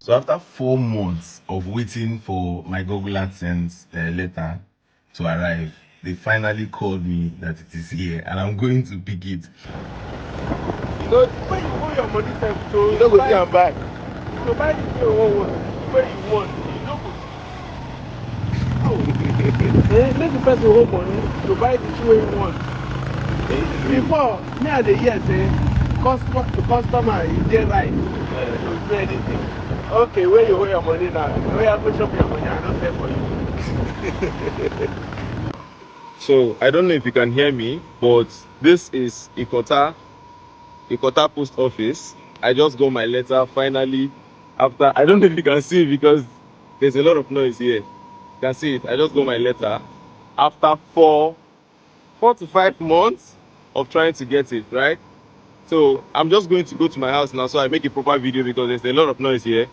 So after 4 months of waiting for my Google AdSense letter to arrive, they finally called me that it is here and I'm going to pick it. So when you owe your money to you don't go see am back. to buy the thing where you want, you don't go. Let the person hold money to buy the thing where you want. Before, me and the year say, customer is there right to do anything. Okay, where you owe your money now? Where you go shop your money? I don't pay for you. So I don't know if you can hear me, but this is Ikota Post Office. I just got my letter finally after, I don't know if you can see it because there's a lot of noise here. You can see it. I just got my letter after 4 to 5 months of trying to get it, right? So I'm just going to go to my house now so I make a proper video because there's a lot of noise here.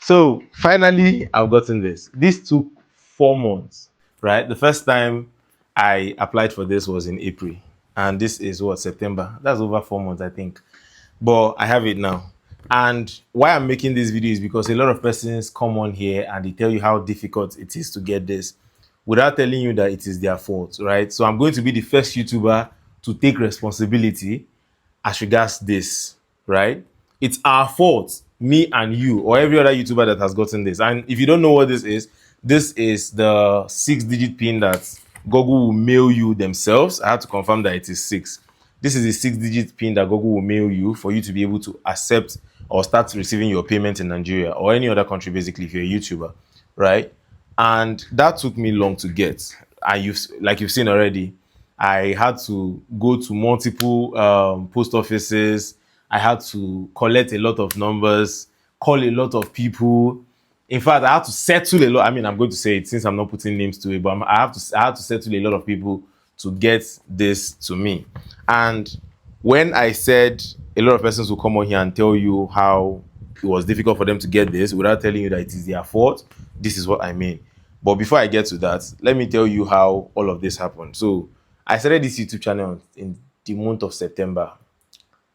So finally, I've gotten this. This took 4 months, right? The first time I applied for this was in April, and this is what, September? That's over 4 months, I think. But I have it now. And why I'm making this video is because a lot of persons come on here and they tell you how difficult it is to get this without telling you that it is their fault, right? So I'm going to be the first YouTuber to take responsibility as regards this, right? It's our fault, me and you, or every other YouTuber that has gotten this. And if you don't know what this is the 6-digit PIN that Google will mail you themselves. I have to confirm that it is 6. This is a 6-digit PIN that Google will mail you for you to be able to accept or start receiving your payment in Nigeria or any other country, basically, if you're a YouTuber, right? And that took me long to get. And like you've seen already, I had to go to multiple post offices. I had to collect a lot of numbers, call a lot of people. In fact, I had to settle a lot. I mean, I'm going to say it since I'm not putting names to it, but I had to settle a lot of people to get this to me. And when I said a lot of persons will come on here and tell you how it was difficult for them to get this without telling you that it is their fault, this is what I mean. But before I get to that, let me tell you how all of this happened. So I started this YouTube channel in the month of September,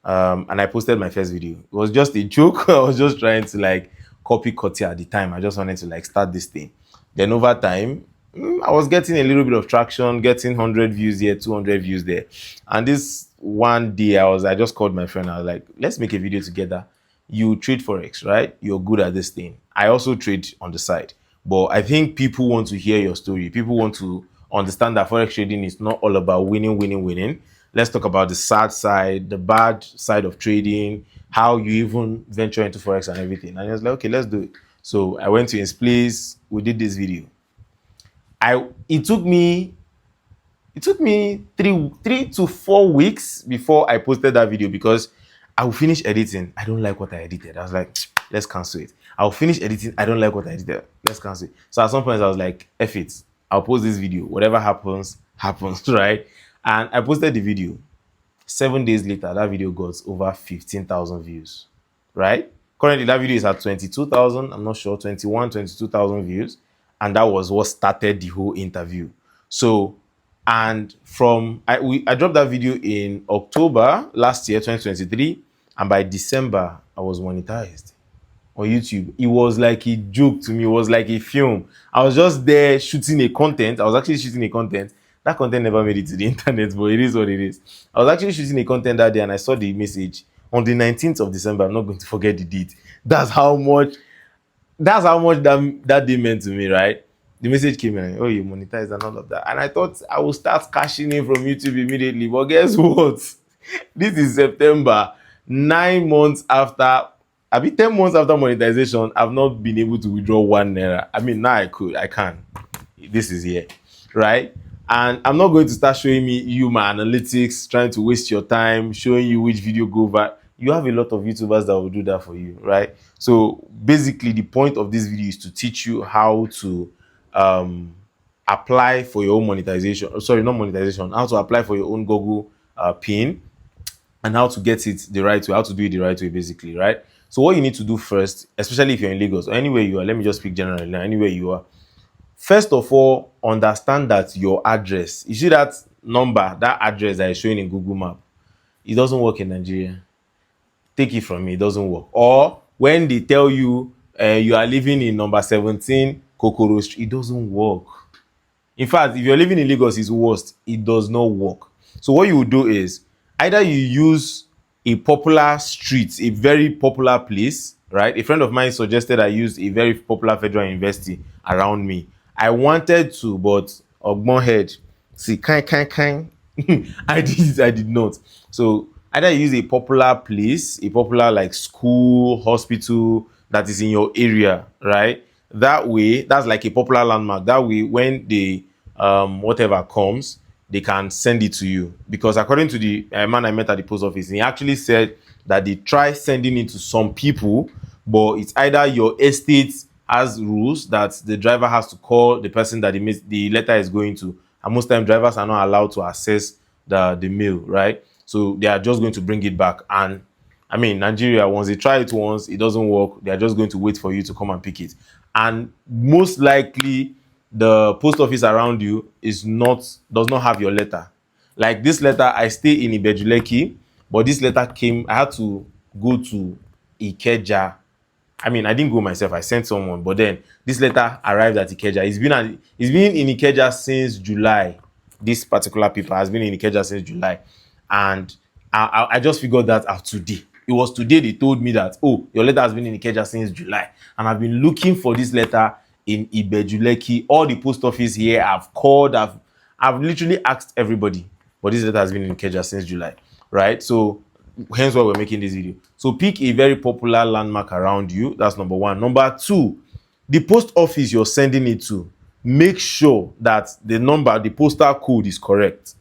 and I posted my first video. It was just a joke. I was just trying to like copy Kotia at the time. I just wanted to like start this thing. Then over time, I was getting a little bit of traction, getting 100 views here, 200 views there. And this one day, I just called my friend. I was like, let's make a video together. You trade Forex, right? You're good at this thing. I also trade on the side. But I think people want to hear your story. People want to understand that Forex trading is not all about winning, winning, winning. Let's talk about the sad side, the bad side of trading, how you even venture into Forex and everything. And I was like, okay, let's do it. So I went to his place. We did this video. It took me three to 4 weeks before I posted that video because I will finish editing. I don't like what I edited. I was like, let's cancel it. I'll finish editing. I don't like what I edited. Let's cancel it. So at some point I was like, F it. I'll post this video. Whatever happens, happens, right? And I posted the video. 7 days later, that video got over 15,000 views, right? Currently, that video is at 22,000. I'm not sure, 22,000 views. And that was what started the whole interview. So, and I dropped that video in October last year, 2023. And by December, I was monetized on YouTube. It was like a joke to me. It was like a film. I was just there shooting a content. I was actually shooting a content. That content never made it to the internet, but it is what it is. I was actually shooting a content that day and I saw the message on the 19th of December. I'm not going to forget the date. That's how much that day meant to me, right? The message came in, oh, you monetized and all of that. And I thought I would start cashing in from YouTube immediately. But guess what? This is September, 9 months after, 10 months after monetization, I've not been able to withdraw 1 naira. I mean, now I can. This is here, right? And I'm not going to start showing you my analytics, trying to waste your time, showing you which video go back. You have a lot of YouTubers that will do that for you, right? So basically, the point of this video is to teach you how to apply for your own monetization. Sorry, not monetization. How to apply for your own Google PIN and how to get it the right way, how to do it the right way, basically, right? So what you need to do first, especially if you're in Lagos or anywhere you are, let me just speak generally now, anywhere you are. First of all, understand that your address, you see that number, that address that is showing in Google Map, it doesn't work in Nigeria. take it from me, it doesn't work. Or when they tell you you are living in number 17 Kokoro Street, it doesn't work. In fact, if you're living in Lagos, it's worst. It does not work. So what you would do is either you use a popular street, a very popular place, right? A friend of mine suggested I use a very popular federal university around me. I wanted to, but Ogbon head, see, kind. I did not. So either you use a popular place, a popular like school, hospital that is in your area, right? That way, that's like a popular landmark. That way, when the whatever comes, they can send it to you. Because according to the man I met at the post office, he actually said that they try sending it to some people, but it's either your estate has rules that the driver has to call the person that the letter is going to, and most times drivers are not allowed to access the mail, right? So they are just going to bring it back. And I mean, Nigeria, once they try it once, it doesn't work, they are just going to wait for you to come and pick it. And most likely, the post office around you does not have your letter. Like this letter, I stay in Ibejuleki, but this letter came, I had to go to Ikeja. I mean, I didn't go myself, I sent someone, but then this letter arrived at Ikeja. It's been in Ikeja since July. This particular paper has been in Ikeja since July. And I just figured that out today. It was today they told me that, oh, your letter has been in Ikeja since July. And I've been looking for this letter in Ibejuleki. All the post office here, I've called, I've literally asked everybody. But this letter has been in Ikeja since July, right? So hence why we're making this video. So pick a very popular landmark around you. That's number one. Number two, the post office you're sending it to, make sure that the postal code is correct.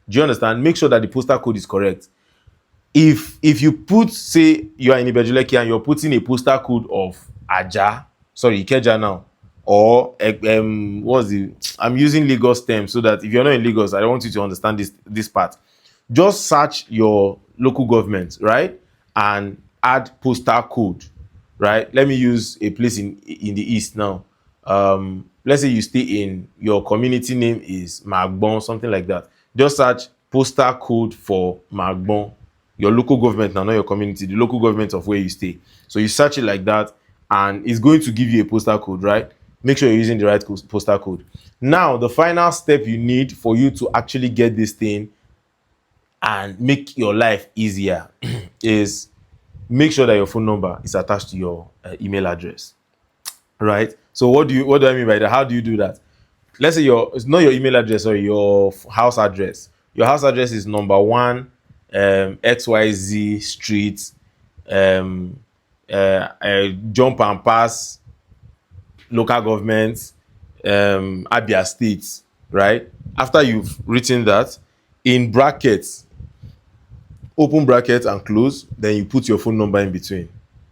Do you understand? Make sure that the postal code is correct. If you put, say you are in Ibejuleki and you're putting a postal code of Ikeja now, or I'm using Lagos terms so that if you're not in Lagos, I don't want you to understand this part. Just search your local government, right, and add postal code, right? Let me use a place in the east now. Let's say you stay in, your community name is Magbon, something like that. Just search postal code for Magbon, your local government now, not your community, the local government of where you stay. So you search it like that, and it's going to give you a postal code, right? Make sure you're using the right postal code. Now, the final step you need for you to actually get this thing and make your life easier is make sure that your phone number is attached to your email address, right? So what do I mean by that? How do you do that? Let's say it's not your email address or your house address. Your house address is number 1 XYZ Street, Jump and Pass, local government, Abia State, right? After you've written that, in brackets, open bracket and close, then you put your phone number in between,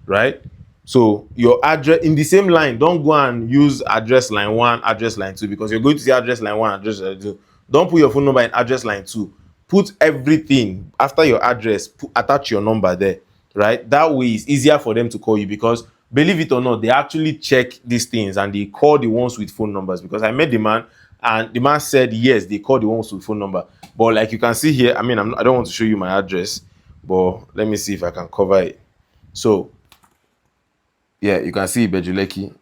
right? So your address in the same line, don't go and use address line 1, address line 2, because you're going to see address line 1, address line 2. Don't put your phone number in address line 2. Put everything after your address, attach your number there, right? That way it's easier for them to call you, because believe it or not, they actually check these things and they call the ones with phone numbers. Because I met the man and the man said yes, they call the ones with phone number. But like you can see here, I mean, I don't want to show you my address, but let me see if I can cover it. So yeah, you can see Ibejuleki.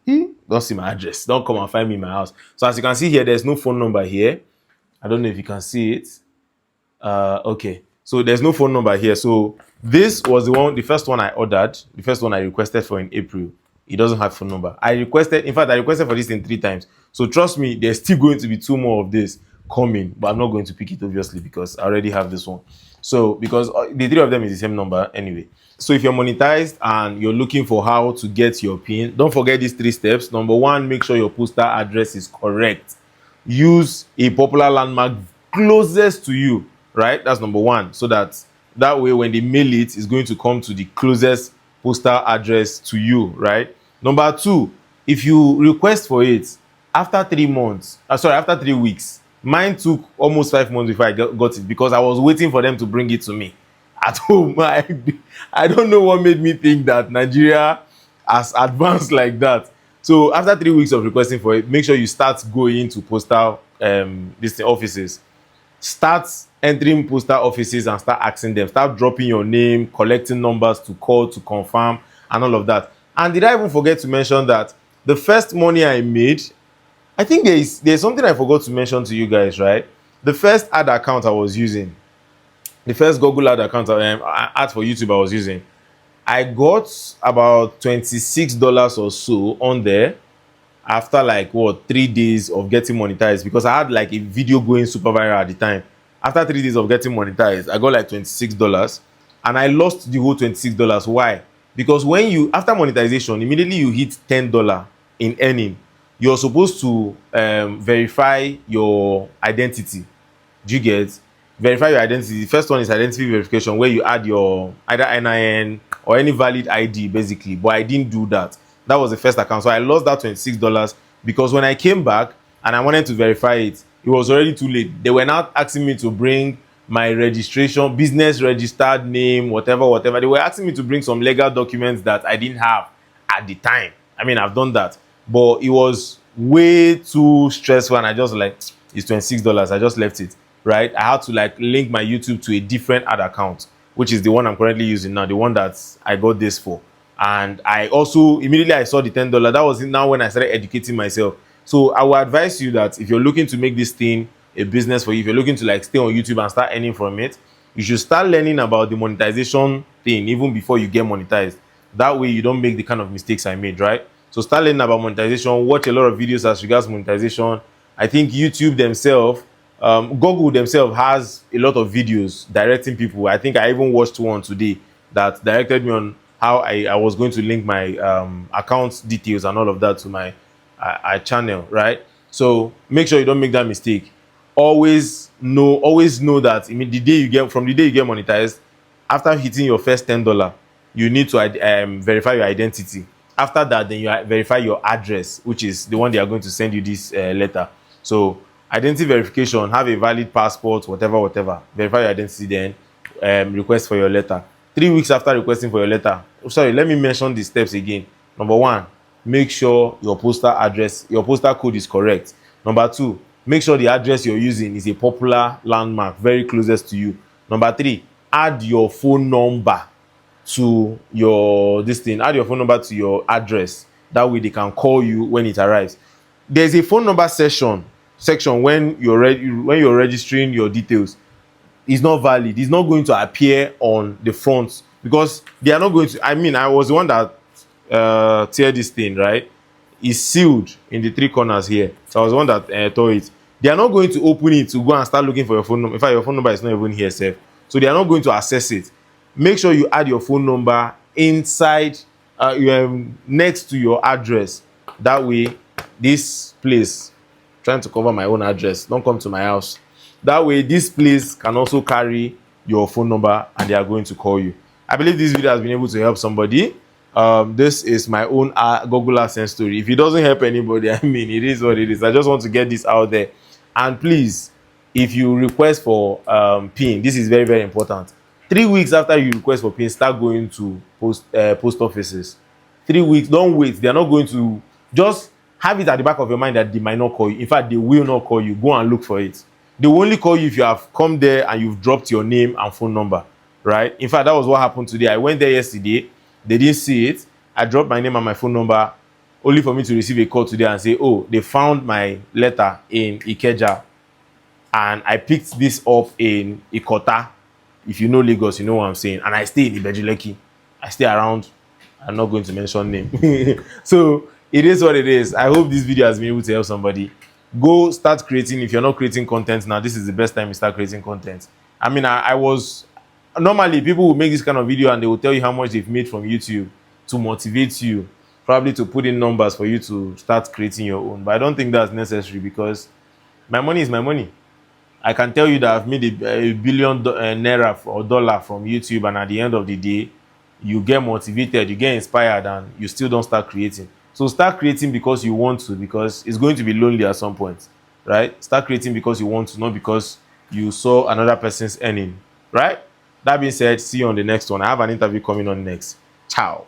Don't see my address. Don't come and find me in my house. So as you can see here, there's no phone number here. I don't know if you can see it. Okay. So there's no phone number here. So this was the first one I ordered, the first one I requested for in April. It doesn't have phone number. I requested for this thing 3 times. So trust me, there's still going to be 2 more of this coming, but I'm not going to pick it obviously because I already have this one. So because the 3 of them is the same number anyway. So if you're monetized and you're looking for how to get your PIN, don't forget these 3 steps. Number 1, make sure your postal address is correct. Use a popular landmark closest to you, right? That's number 1. So that way when they mail it, it's going to come to the closest postal address to you, right? Number 2, if you request for it after 3 weeks, mine took almost 5 months before I got it, because I was waiting for them to bring it to me at home. I don't know what made me think that Nigeria has advanced like that. So after 3 weeks of requesting for it, make sure you start going to postal offices. start entering postal offices and start asking them, start dropping your name, collecting numbers to call to confirm and all of that. And did I even forget to mention that the first money I made, I think there's something I forgot to mention to you guys, right? The first ad account I was using, the first Google ad account, ad for YouTube I was using, I got about $26 or so on there after like what 3 days of getting monetized, because I had like a video going super viral at the time. After 3 days of getting monetized, I got like $26, and I lost the whole $26. Why? Because when you, after monetization, immediately you hit $10 in earning, you're supposed to verify your identity. Do you get? Verify your identity. The first one is identity verification, where you add your either NIN or any valid ID basically. But I didn't do that. That was the first account. So I lost that $26 because when I came back and I wanted to verify it, it was already too late. They were now asking me to bring my registration, business registered name, whatever. They were asking me to bring some legal documents that I didn't have at the time. I mean, I've done that, but it was way too stressful, and I just like, it's $26. I just left it, right? I had to like link my YouTube to a different ad account, which is the one I'm currently using now, the one that I got this for. And I also immediately I saw the $10. That was now when I started educating myself. So I would advise you that if you're looking to make this thing a business for you, if you're looking to like stay on YouTube and start earning from it, you should start learning about the monetization thing even before you get monetized. That way you don't make the kind of mistakes I made, right? So start learning about monetization, watch a lot of videos as regards monetization. I think YouTube themselves, Google themselves has a lot of videos directing people. I think I even watched one today that directed me on how I was going to link my account details and all of that to my channel, right? So make sure you don't make that mistake. Always know that, I mean, the day you get monetized, after hitting your first $10, you need to verify your identity. After that, then you verify your address, which is the one they are going to send you this letter. So identity verification, have a valid passport, whatever. Verify your identity, then request for your letter. 3 weeks after requesting for your letter, sorry, let me mention the steps again. Number one, make sure your postal address, your postal code is correct. Number two, make sure the address you're using is a popular landmark, very closest to you. Number three, add your phone number to your add your phone number to your address. That way they can call you when it arrives. There's a phone number section when you're registering your details. Is not valid. It's not going to appear on the front because they are not going to. I mean, I was the one that tear this thing, right? It's sealed in the 3 corners here. So I was the one that tore it. They are not going to open it to go and start looking for your phone number. In fact, your phone number is not even here, sir. So they are not going to access it. Make sure you add your phone number inside, next to your address. That way, this place, trying to cover my own address, don't come to my house. That way, this place can also carry your phone number and they are going to call you. I believe this video has been able to help somebody. This is my own Google AdSense story. If it doesn't help anybody, I mean, it is what it is. I just want to get this out there. And please, if you request for PIN, this is very, very important. 3 weeks after you request for PIN, start going to post offices. 3 weeks, don't wait. They are not going to, just have it at the back of your mind that they might not call you. In fact, they will not call you. Go and look for it. They will only call you if you have come there and you've dropped your name and phone number, right? In fact, that was what happened today. I went there yesterday. They didn't see it. I dropped my name and my phone number only for me to receive a call today and say, oh, they found my letter in Ikeja and I picked this up in Ikota. If you know Lagos, you know what I'm saying. And I stay in Ibejuleki. I stay around. I'm not going to mention name. So it is what it is. I hope this video has been able to help somebody. Go start creating. If you're not creating content now, this is the best time you start creating content. I mean, I was normally people will make this kind of video and they will tell you how much they've made from YouTube to motivate you, probably to put in numbers for you to start creating your own. But I don't think that's necessary because my money is my money. I can tell you that I've made a billion naira or dollar from YouTube, and at the end of the day, you get motivated, you get inspired, and you still don't start creating. So start creating because you want to, because it's going to be lonely at some point, right? Start creating because you want to, not because you saw another person's earning, right? That being said, see you on the next one. I have an interview coming on next. Ciao.